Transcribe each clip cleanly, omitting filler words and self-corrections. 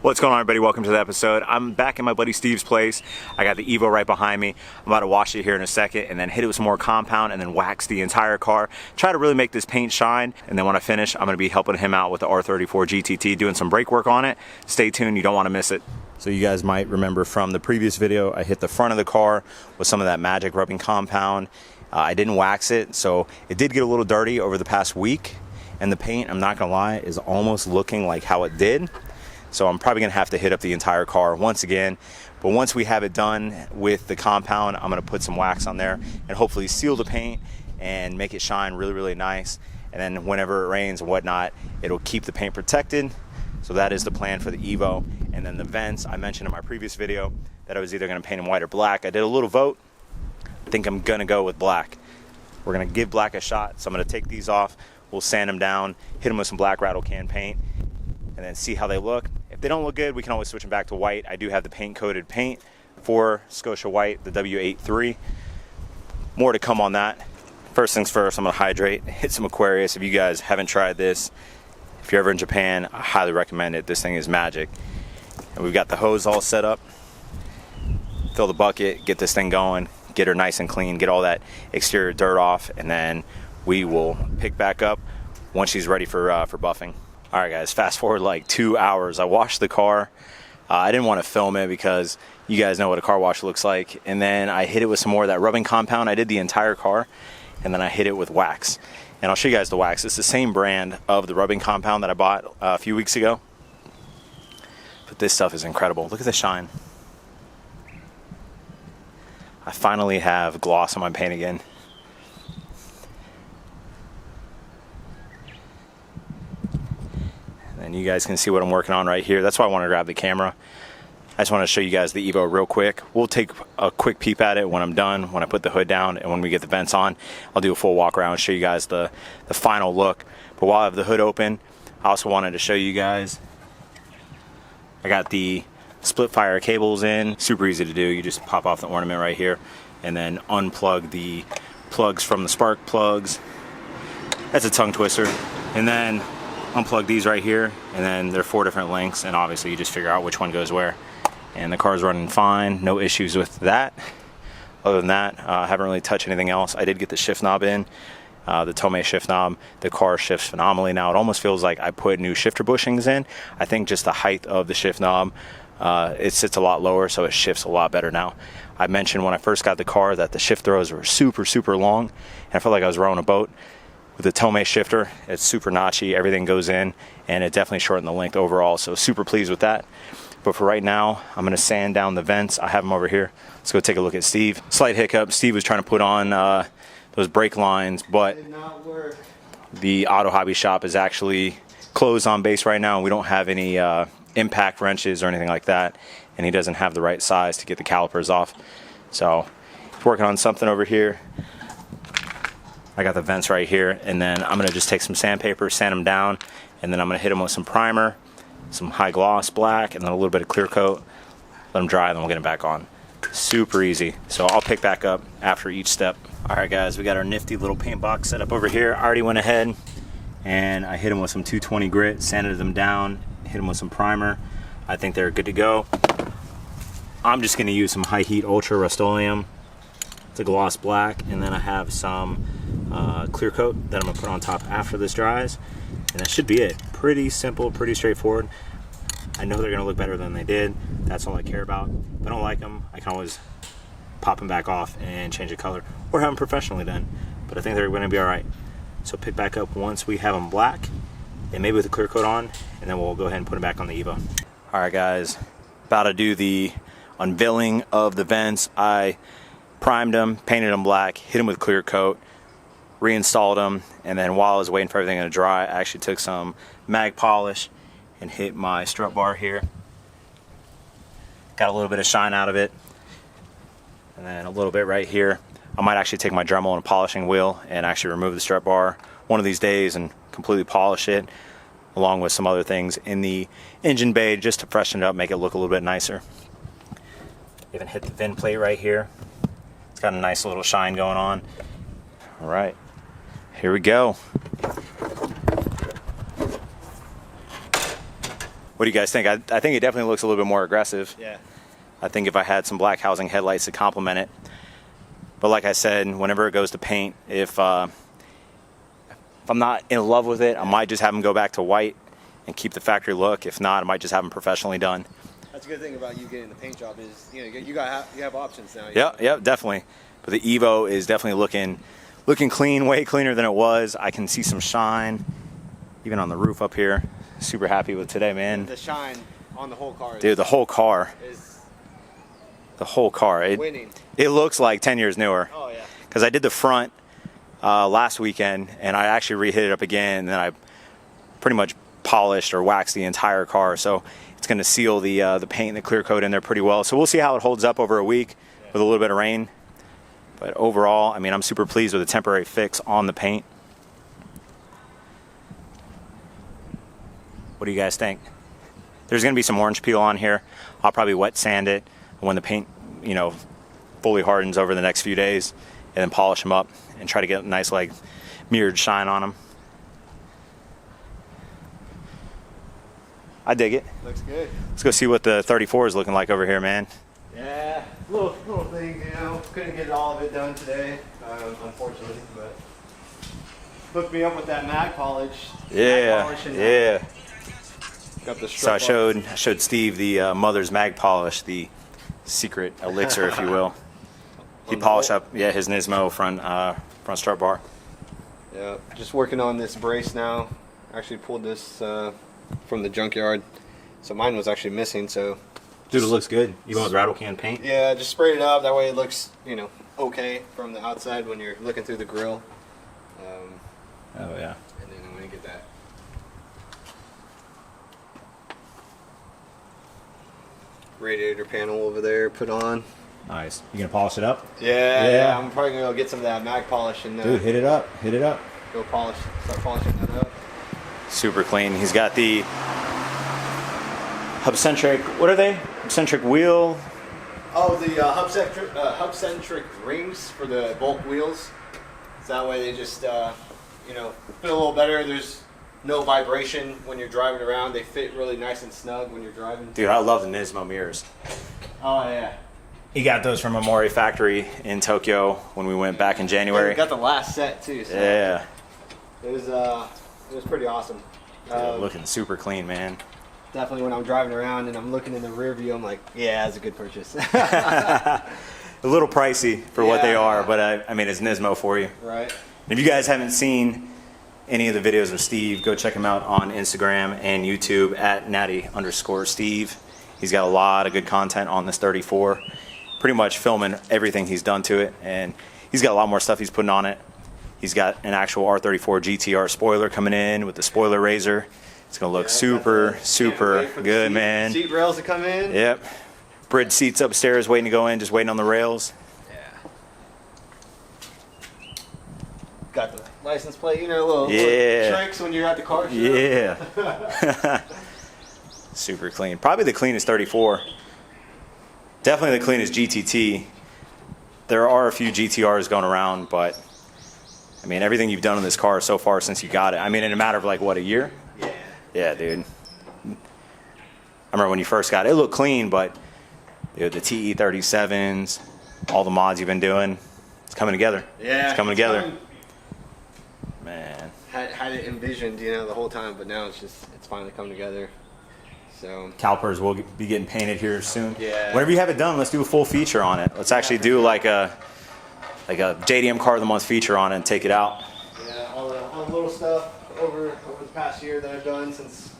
What's going on, everybody? Welcome to the episode. I'm back at my buddy Steve's place. I got the Evo right behind me. I'm about to wash it here in a second and then hit it with some more compound and then wax the entire car. Try to really make this paint shine, and then when I finish, I'm going to be helping him out with the R34 GTT, doing some brake work on it. Stay tuned, you don't want to miss it. So you guys might remember from the previous video, I hit the front of the car with some of that magic rubbing compound. I didn't wax it, so it did get a little dirty over the past week, and the paint, I'm not going to lie, is almost looking like how it did. So I'm probably going to have to hit up the entire car once again. But once we have it done with the compound, I'm going to put some wax on there and hopefully seal the paint and make it shine really, really nice. And then whenever it rains and whatnot, it'll keep the paint protected. So that is the plan for the Evo. And then the vents, I mentioned in my previous video that I was either going to paint them white or black. I did a little vote. I think I'm going to go with black. We're going to give black a shot. So I'm going to take these off. We'll sand them down, hit them with some black rattle can paint, and then see how they look. If they don't look good, we can always switch them back to white. I do have the paint coated paint for Scotia White, the W83. More to come on that. First things first, I'm gonna hydrate, hit some Aquarius. If you guys haven't tried this, if you're ever in Japan, I highly recommend it. This thing is magic. And we've got the hose all set up. Fill the bucket, get this thing going, get her nice and clean, get all that exterior dirt off, and then we will pick back up once she's ready for buffing. All right, guys, fast forward like 2 hours. I washed the car. I didn't want to film it because you guys know what a car wash looks like. And then I hit it with some more of that rubbing compound. I did the entire car, and then I hit it with wax. And I'll show you guys the wax. It's the same brand of the rubbing compound that I bought a few weeks ago. But this stuff is incredible. Look at the shine. I finally have gloss on my paint again. And you guys can see what I'm working on right here. That's why I want to grab the camera. I just want to show you guys the Evo real quick. We'll take a quick peep at it when I'm done, when I put the hood down, and when we get the vents on. I'll do a full walk around and show you guys the final look. But while I have the hood open, I also wanted to show you guys, I got the split fire cables in. Super easy to do. You just pop off the ornament right here and then unplug the plugs from the spark plugs. That's a tongue twister. And then unplug these right here, and then they're 4 different lengths, and obviously you just figure out which one goes where. And the car's running fine, no issues with that. Other than that, I haven't really touched anything else. I did get the shift knob in, the Tomei shift knob. The car shifts phenomenally now. It almost feels like I put new shifter bushings in. I think just the height of the shift knob, it sits a lot lower, so it shifts a lot better now. I mentioned when I first got the car that the shift throws were super, super long, and I felt like I was rowing a boat. With the Tomei shifter, it's super notchy, everything goes in, and it definitely shortened the length overall, so super pleased with that. But for right now, I'm going to sand down the vents. I have them over here. Let's go take a look at Steve. Slight hiccup. Steve was trying to put on those brake lines, but did not work. The auto hobby shop is actually closed on base right now, and we don't have any impact wrenches or anything like that, and he doesn't have the right size to get the calipers off. So he's working on something over here. I got the vents right here, and then I'm gonna just take some sandpaper, sand them down, and then I'm gonna hit them with some primer, some high gloss black, and then a little bit of clear coat. Let them dry, and then we'll get them back on. Super easy. So I'll pick back up after each step. All right, guys, we got our nifty little paint box set up over here. I already went ahead and I hit them with some 220 grit, sanded them down, hit them with some primer. I think they're good to go. I'm just gonna use some high heat ultra Rust-Oleum. It's a gloss black, and then I have some clear coat that I'm gonna put on top after this dries, and that should be it. Pretty simple, pretty straightforward. I know they're gonna look better than they did. That's all I care about. If I don't like them, I can always pop them back off and change the color, or have them professionally done. But I think they're gonna be all right. So pick back up once we have them black, and maybe with the clear coat on, and then we'll go ahead and put them back on the Evo. All right, guys, about to do the unveiling of the vents. I primed them, painted them black, hit them with clear coat, reinstalled them, and then while I was waiting for everything to dry, I actually took some mag polish and hit my strut bar here. Got a little bit of shine out of it, and then a little bit right here. I might actually take my Dremel and a polishing wheel and actually remove the strut bar one of these days and completely polish it, along with some other things in the engine bay just to freshen it up, make it look a little bit nicer. Even hit the VIN plate right here. It's got a nice little shine going on. All right, here we go. What do you guys think? I think it definitely looks a little bit more aggressive. Yeah. I think if I had some black housing headlights to complement it. But like I said, whenever it goes to paint, if I'm not in love with it, I might just have them go back to white and keep the factory look. If not, I might just have them professionally done. That's a good thing about you getting the paint job is, you know, you have options now. Yeah, definitely. But the Evo is definitely looking clean, way cleaner than it was. I can see some shine, even on the roof up here. Super happy with today, man. The shine on the whole car. Dude, the whole car. The whole car. Winning. It looks like 10 years newer. Oh, yeah. Because I did the front last weekend, and I actually rehit it up again, and then I pretty much polished or waxed the entire car. So it's going to seal the paint and the clear coat in there pretty well. So we'll see how it holds up over a week with a little bit of rain. But overall, I mean, I'm super pleased with the temporary fix on the paint. What do you guys think? There's going to be some orange peel on here. I'll probably wet sand it when the paint, you know, fully hardens over the next few days, and then polish them up and try to get a nice, like, mirrored shine on them. I dig it. Looks good. Let's go see what the 34 is looking like over here, man. Yeah, little things, you know. Couldn't get all of it done today, unfortunately, but hooked me up with that mag polish. Yeah, yeah. Got the So I showed Steve the mother's mag polish, the secret elixir, if you will. He polished up, yeah, his Nismo front strut bar. Yeah, just working on this brace now. Actually pulled this from the junkyard, so mine was actually missing. So, dude, it looks good. You want rattle can paint? Yeah, just sprayed it up. That way it looks, you know, okay from the outside when you're looking through the grill. Oh yeah. And then I'm gonna get that radiator panel over there put on. Nice. You gonna polish it up? Yeah. I'm probably gonna go get some of that mag polish and dude, hit it up. Go start polishing that up. Super clean. He's got the hub-centric. What are they? Hub-centric wheel. Oh, the hub-centric rings for the bulk wheels. So that way they just you know, feel a little better. There's no vibration when you're driving around. They fit really nice and snug when you're driving. Dude, I love the Nismo Mirrors. Oh yeah. He got those from Amori factory in Tokyo when we went back in January. We got the last set too. So yeah. It was pretty awesome. Looking super clean, man. Definitely when I'm driving around and I'm looking in the rear view, I'm like, yeah, that's a good purchase. A little pricey for what they are, but I mean, it's Nismo for you. Right. If you guys haven't seen any of the videos of Steve, go check him out on Instagram and YouTube at natty_Steve. He's got a lot of good content on this 34, pretty much filming everything he's done to it, and he's got a lot more stuff he's putting on it. He's got an actual R34 GTR spoiler coming in with the spoiler razor. It's gonna look super good, man. Seat rails to come in. Yep. Bridge seats upstairs waiting to go in, just waiting on the rails. Got the license plate, you know, little tricks when you're at the car show. Yeah. Super clean. Probably the cleanest 34. Definitely the cleanest GTT. There are a few GTRs going around, but I mean, everything you've done on this car so far since you got it. I mean, in a matter of like, what, a year? Yeah. Yeah, dude. I remember when you first got it, it looked clean, but dude, the TE37s, all the mods you've been doing, it's coming together. Yeah. It's coming together. Man. Had it envisioned, you know, the whole time, but now it's finally come together. So Calipers will be getting painted here soon. Yeah. Whenever you have it done, let's do a full feature on it. Let's actually do like a JDM Car of the Month feature on it and take it out. Yeah, all the little stuff over the past year that I've done since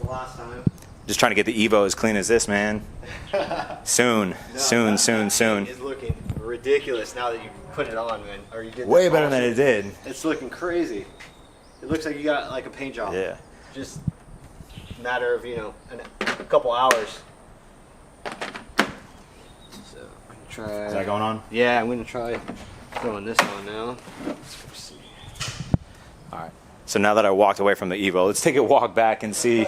the last time. Just trying to get the Evo as clean as this, man. Soon. It's looking ridiculous now that you put it on, man. Or you did way better than it did. It's looking crazy. It looks like you got like a paint job. Yeah. Just a matter of, you know, a couple hours. So I'm gonna try. Is that going on? Yeah, I'm gonna try throwing this on now. Let's go see. All right. So now that I walked away from the Evo, let's take a walk back and see.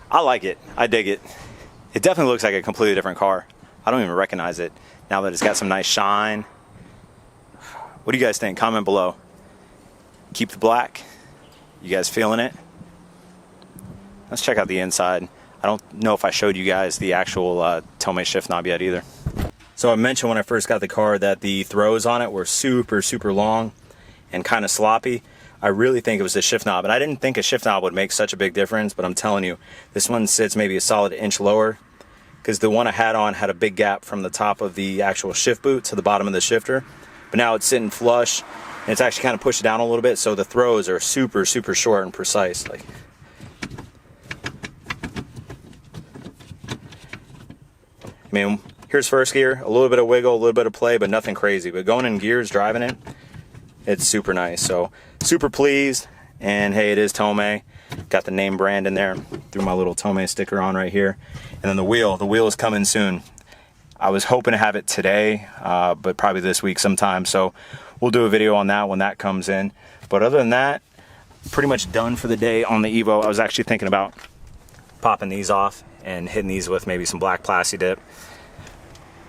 I like it. I dig it. It definitely looks like a completely different car. I don't even recognize it now that it's got some nice shine. What do you guys think? Comment below. Keep the black. You guys feeling it? Let's check out the inside. I don't know if I showed you guys the actual Tomei shift knob yet either. So I mentioned when I first got the car that the throws on it were super, super long and kind of sloppy. I really think it was the shift knob, and I didn't think a shift knob would make such a big difference, but I'm telling you, this one sits maybe a solid inch lower, because the one I had on had a big gap from the top of the actual shift boot to the bottom of the shifter, but now it's sitting flush, and it's actually kind of pushed down a little bit, so the throws are super, super short and precise. Like, I mean, here's first gear, a little bit of wiggle, a little bit of play, but nothing crazy. But going in gears, driving it, it's super nice. So super pleased. And hey, it is Tomei. Got the name brand in there. Threw my little Tomei sticker on right here. And then the wheel is coming soon. I was hoping to have it today, but probably this week sometime. So we'll do a video on that when that comes in. But other than that, pretty much done for the day on the Evo. I was actually thinking about popping these off and hitting these with maybe some black plasti dip.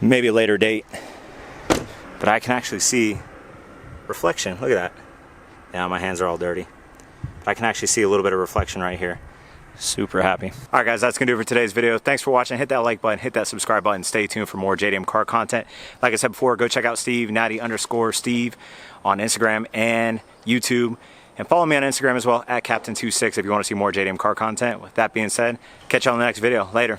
Maybe a later date. But I can actually see reflection. Look at that. Yeah, my hands are all dirty. But I can actually see a little bit of reflection right here. Super happy. All right, guys, that's gonna do it for today's video. Thanks for watching. Hit that like button, hit that subscribe button. Stay tuned for more JDM car content. Like I said before, go check out Steve, natty_Steve on Instagram and YouTube. And follow me on Instagram as well, at Captain26, if you want to see more JDM car content. With that being said, catch you on the next video. Later.